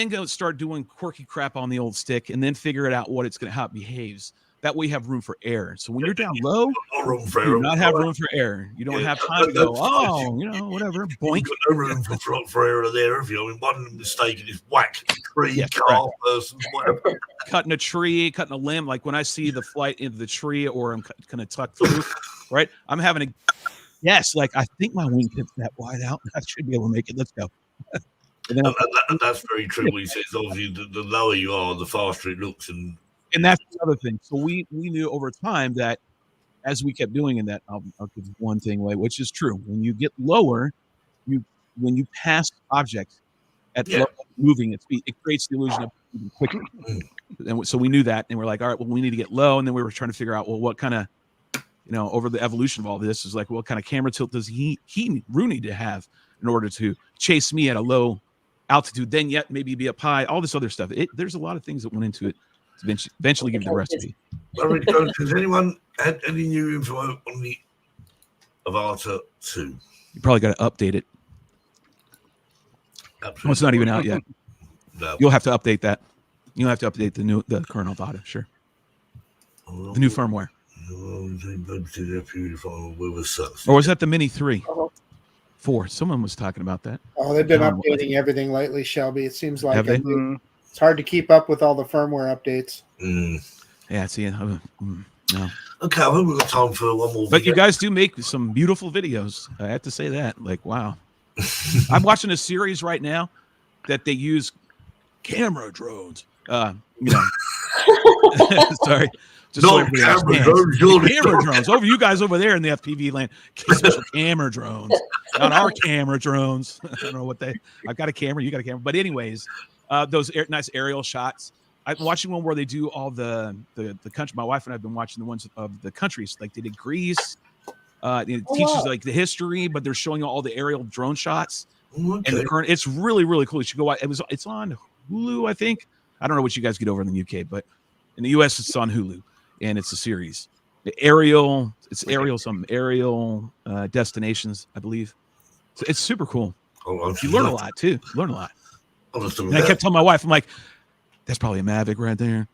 go start doing quirky crap on the old stick, and then figure it out how it behaves. That way you have room for air. So when you're down low, you do not have room for air. You don't have time to go, whatever, boink. You've got no room for air there. If you're in one mistake, and just whack tree, car, person, whatever. Cutting a tree, cutting a limb. Like when I see the flight into the tree, or I'm kind of tucked through, right? I'm having to Yes, like I think my wingtip's that wide out. I should be able to make it. Let's go. And then And that's very true. What he says, obviously, the lower you are, the faster it looks. And that's another thing. So we knew over time that as we kept doing in that, I'll give one thing away, which is true. When you get lower, when you pass objects at low, moving at speed, it creates the illusion of moving quickly. And so we knew that, and we're like, all right, well, we need to get low. And then we were trying to figure out, well, what kind of, over the evolution of all this is like, what kind of camera tilt does Rooney to have in order to chase me at a low altitude, then yet maybe be up high, all this other stuff. There's a lot of things that went into it to eventually give you the recipe. Has anyone had any new info on the Avatar 2? You probably got to update it. Absolutely. Well, it's not even out yet. No. You'll have to update that. You'll have to update the current Avatar, sure. The new firmware. Or was that the Mini 3? 4. Someone was talking about that. Oh, they've been updating everything lately, Shelby. It seems like Mm-hmm. it's hard to keep up with all the firmware updates. Yeah, see, no. Okay, I think we've got time for one more. But you guys do make some beautiful videos. I have to say that. Like, wow. I'm watching a series right now that they use camera drones. Sorry. Just no, camera drones. Over you guys over there in the FPV land. Special camera drones. Not our camera drones. I don't know what I've got a camera, you got a camera. But anyways, those nice aerial shots. I'm watching one where they do all the country. My wife and I have been watching the ones of the countries. Like they did Greece. It teaches like the history, but they're showing all the aerial drone shots. And the current. It's really, really cool. You should go watch. It's on Hulu, I think. I don't know what you guys get over in the UK, but in the US it's on Hulu. And it's a series. Aerial destinations, I believe. So it's super cool. You learn a lot too. And I kept telling my wife, I'm like, that's probably a Mavic right there.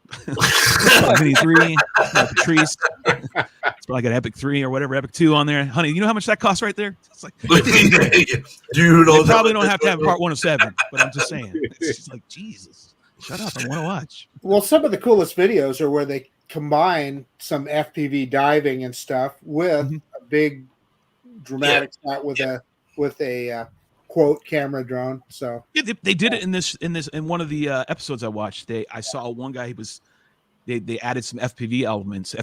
Mini 3, Patrice. It's probably got Epic 3 or whatever, Epic 2 on there. Honey, you know how much that costs right there? It's like, you probably don't have to have part 1 of 7, but I'm just saying. It's just like, Jesus, shut up. I want to watch. Well, some of the coolest videos are where they combine some FPV diving and stuff with a big dramatic shot with a quote camera drone. So they did it in one of the episodes I watched. I saw one guy. They added some FPV elements.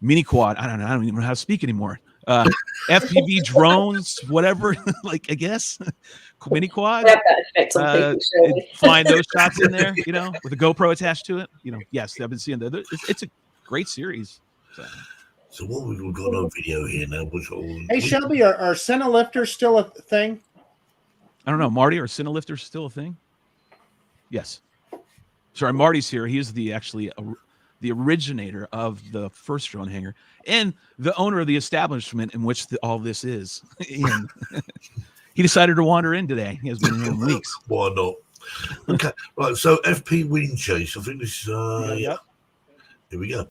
Mini quad. I don't even know how to speak anymore. FPV drones, whatever. Like I guess mini quad. Flying those shots in there, with a GoPro attached to it. Yes, I've been seeing that. It's a great series. So what we've got on video here now? Hey Shelby, are Cinelifters still a thing? I don't know, Marty. Are Cinelifters still a thing? Yes. Sorry, Marty's here. He is the originator of the first drone hangar and the owner of the establishment in which all this is. He decided to wander in today. He has been here in weeks. Why not? Okay, right. So FP Wind Chase. I think this. Here we go.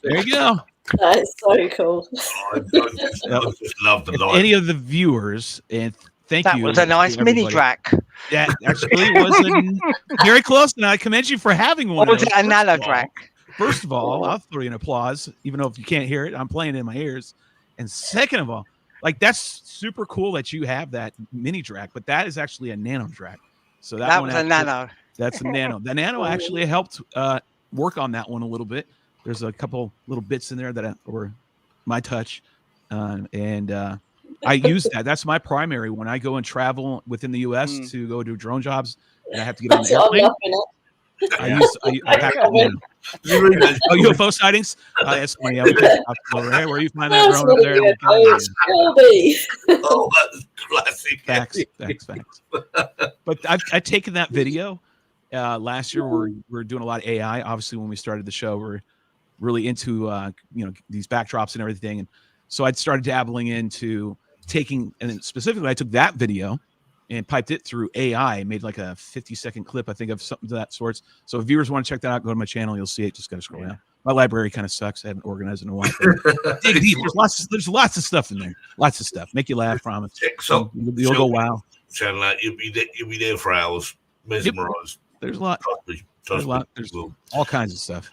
There you go. That is so cool. I just love the If light. any of the viewers, and thank That you. was a nice to mini everybody. track. That actually was very close, and I commend you for having one. Or of was those. it a nano track? First of all, I'll throw you an applause, even though if you can't hear it, I'm playing it in my ears. And second of all, like that's super cool that you have that mini track, but that is actually a nano track. So that one was a nano. That's a nano. The nano actually helped work on that one a little bit. There's a couple little bits in there that were my touch, and I use that. That's my primary when I go and travel within the U.S. to go do drone jobs, and I have to get on That's the what I'm airplane. laughing at. I pack UFO sightings. That's funny. Where you find that That's drone up what there? it is. Shelby. Oh, that's classic. Facts. But I've taken that video. Last year, we're doing a lot of AI. Obviously, when we started the show, we're really into these backdrops and everything. And so I started dabbling into taking, and then specifically, I took that video and piped it through AI, made like a 50-second clip, I think, of something to that sorts. So if viewers want to check that out, go to my channel. You'll see it. Just got to scroll down. My library kind of sucks. I haven't organized in a while. Dig deep. There's lots of stuff in there. Lots of stuff. Make you laugh, promise. So You'll go wow. Channel out. You'll be there for hours, mesmerized. There's a lot. Trust me. There's all kinds of stuff.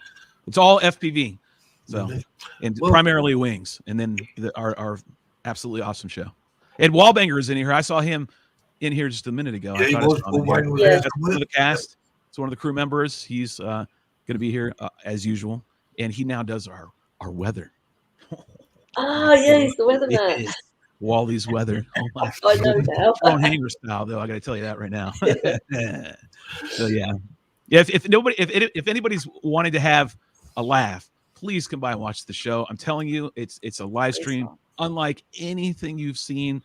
It's all FPV. So, and primarily wings, and then our absolutely awesome show. Ed Wallbanger is in here. I saw him in here just a minute ago. Yeah, That's one of the cast. It's one of the crew members. He's going to be here as usual, and he now does our weather. Ah, yeah, he's the weatherman. Wally's weather. Oh, I know now. Phone hanger style, though. I got to tell you that right now. So yeah. If anybody's wanting to have a laugh, please come by and watch the show. I'm telling you, it's a live stream unlike anything you've seen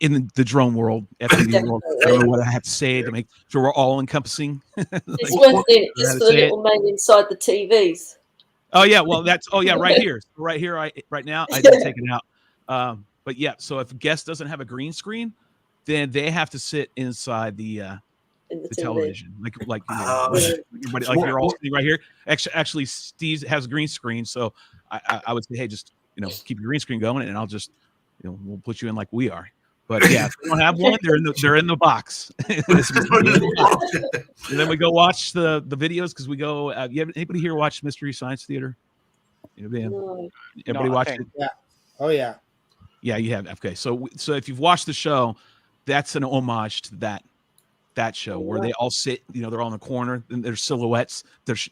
in the drone world, FPV world. I don't know what I have to say to make sure we're all encompassing. It's for the little men inside the TVs. Oh yeah, well right here, right now. I didn't take it out. But yeah, so if a guest doesn't have a green screen, then they have to sit inside the television, like everybody, like you're all sitting right here. Actually, Steve has a green screen, so I would say, hey, just keep your green screen going, and I'll just we'll put you in like we are. But yeah, if we don't have one, they're in the box. And then we go watch the videos because we go. Anybody here watch Mystery Science Theater? Everybody watch it? Yeah. Oh yeah. Yeah, you have. Okay, so if you've watched the show, that's an homage to that show where they all sit. They're all in the corner, and there's silhouettes. There's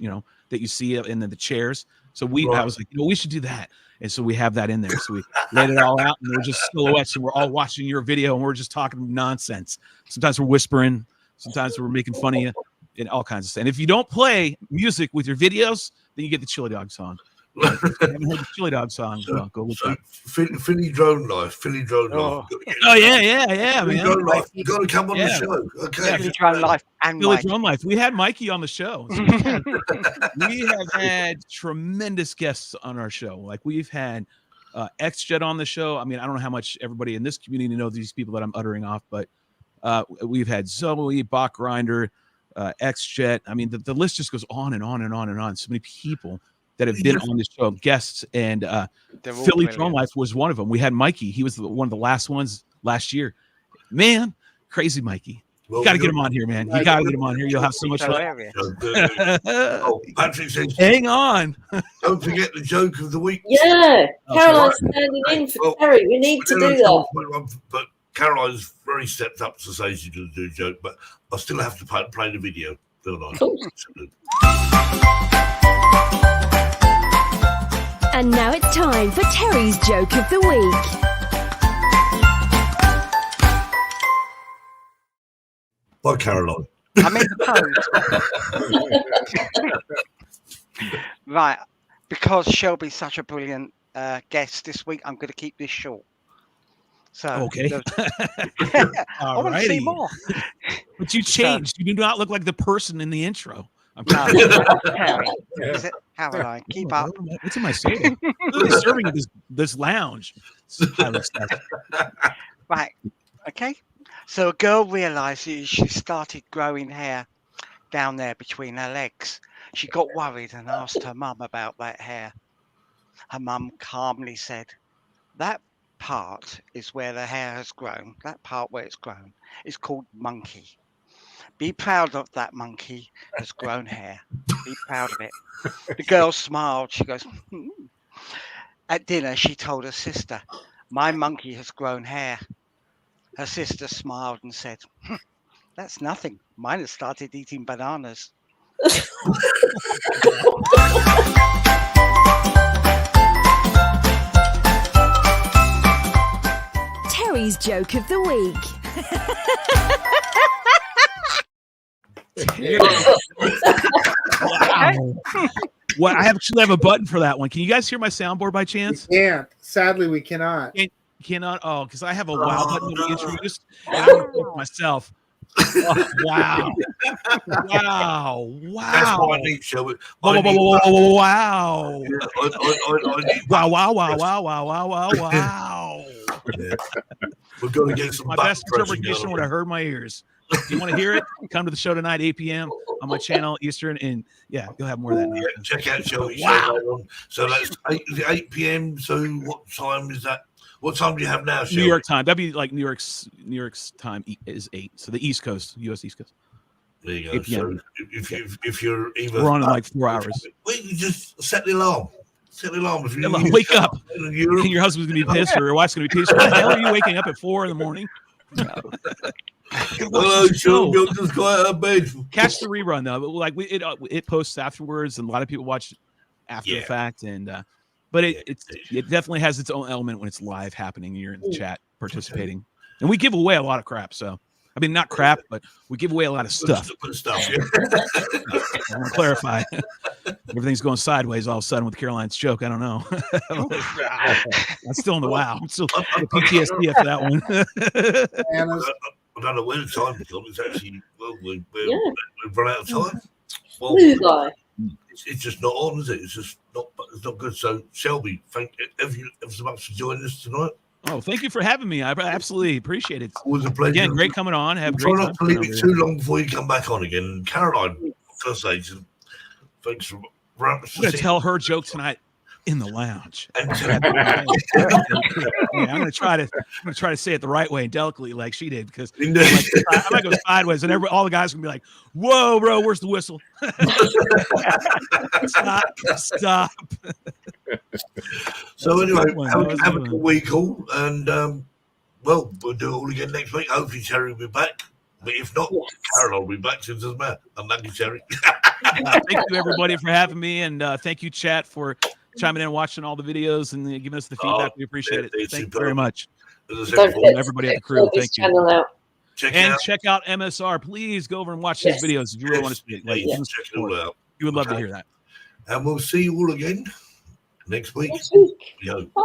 that you see in the chairs. So I was like, we should do that. And so we have that in there. So we laid it all out, and they're just silhouettes, and we're all watching your video, and we're just talking nonsense. Sometimes we're whispering, sometimes we're making fun of you, and all kinds of stuff. And if you don't play music with your videos, then you get the Chili Dog song. If you haven't heard the Chili Dog song, go look up. Philly Drone Life. Oh yeah, man. Drone Life. You got to come on the show. Okay. Philly Drone Life and Philly Mike. Drone Life. We had Mikey on the show. So we have had tremendous guests on our show. Like we've had X-Jet on the show. I mean, I don't know how much everybody in this community knows these people that I'm uttering off, but we've had Zoe, Bach Grinder, X-Jet. I mean, the list just goes on and on and on and on. So many people that have been on this show, guests, and Philly Drone Life was one of them. We had Mikey. He was one of the last ones last year. Man, crazy Mikey. You got to get him on here, man. You got to get him on here. You'll have so much fun. Patrick says, hang on. Don't forget the joke of the week. Yeah, Caroline's standing in for Terry. We need to do that. But Caroline's very stepped up to say she's going to do a joke, but I still have to play the video. Don't I? And now it's time for Terry's Joke of the Week. By Caroline. I made the pose. Right. Because Shelby's such a brilliant guest this week, I'm going to keep this short. So okay. I want to see more. But you changed. You do not look like the person in the intro. I'm Harry. Is it Caroline? Keep up. What's in my soda? Literally serving at this lounge. Right. Okay. So a girl realizes she started growing hair down there between her legs. She got worried and asked her mum about that hair. Her mum calmly said, that part is where the hair has grown. That part where it's grown is called monkey. Be proud of that monkey has grown hair. Be proud of it. The girl smiled. She goes, hmm. At dinner, she told her sister, my monkey has grown hair. Her sister smiled and said, that's nothing. Mine has started eating bananas. Terry's joke of the week. Wow. Well, I actually have a button for that one. Can you guys hear my soundboard by chance? We can't. Sadly, we cannot. Cannot. Oh, because I have a wow button to be introduced, and I'm going to do it myself. Oh, wow! Wow! Wow! That's what I need, Shelby. Wow! Wow! I need, Wow! Wow! Wow! Wow! Wow! Wow! Wow! yeah. We're going to get some My back best pressing interpretation going would on. have heard my ears. If you want to hear it, come to the show tonight, 8 p.m. on my channel Eastern, and yeah, you'll have more of that. Yeah, check out Shelby. Wow. So that's 8 p.m. So what time is that? What time do you have now, Shelby? New York time. That'd be like New York's time is 8. So the East Coast, U.S. East Coast. There you 8 go. p.m. So if you're either We're on in like 4 hours. well, you just set the alarm. Set the alarm. If you Wake up. in And Europe, your husband's gonna be pissed, or your wife's gonna be pissed. Why the hell are you waking up at 4 in the morning? hello, Shelby. I just got out of bed. Catch the rerun though. Like it posts afterwards, and a lot of people watch after the fact. And but it definitely has its own element when it's live happening. You're in the chat participating, and we give away a lot of crap. So I mean, not crap, but we give away a lot of stuff. Good stuff. Yeah. I want to clarify. Everything's going sideways all of a sudden with Caroline's joke. I don't know. I'm still in the wow. I'm still PTSD after that one. I don't know where the time is on. It's actually we've run out of time. Well, it's just not on, is it? It's just not. It's not good. So Shelby, thank you ever so much for joining us tonight. Oh, thank you for having me. I absolutely appreciate it. It was a pleasure. Again, great coming on. Have Try great not to leave it too long before you come back on again. Caroline, first agent, thanks for. I'm going to tell her joke tonight in the lounge. And I'm going to try to say it the right way and delicately, like she did, because I might go sideways, and all the guys are going to be like, "Whoa, bro, where's the whistle? Stop." So anyway, have a good week all, and well, we'll do it all again next week. Hopefully Terry will be back, but if not, Carol will be back. So it doesn't matter. I'm thank you, Terry. Thank you everybody for having me, and thank you chat for chiming in and watching all the videos and giving us the feedback. We appreciate it. Thank you very much. Everybody at the crew, thank you. Check out MSR. Please go over and watch his videos if you really want to see it. Like, check it all out. You would love to hear that. And we'll see you all again next week. Yo. Bye.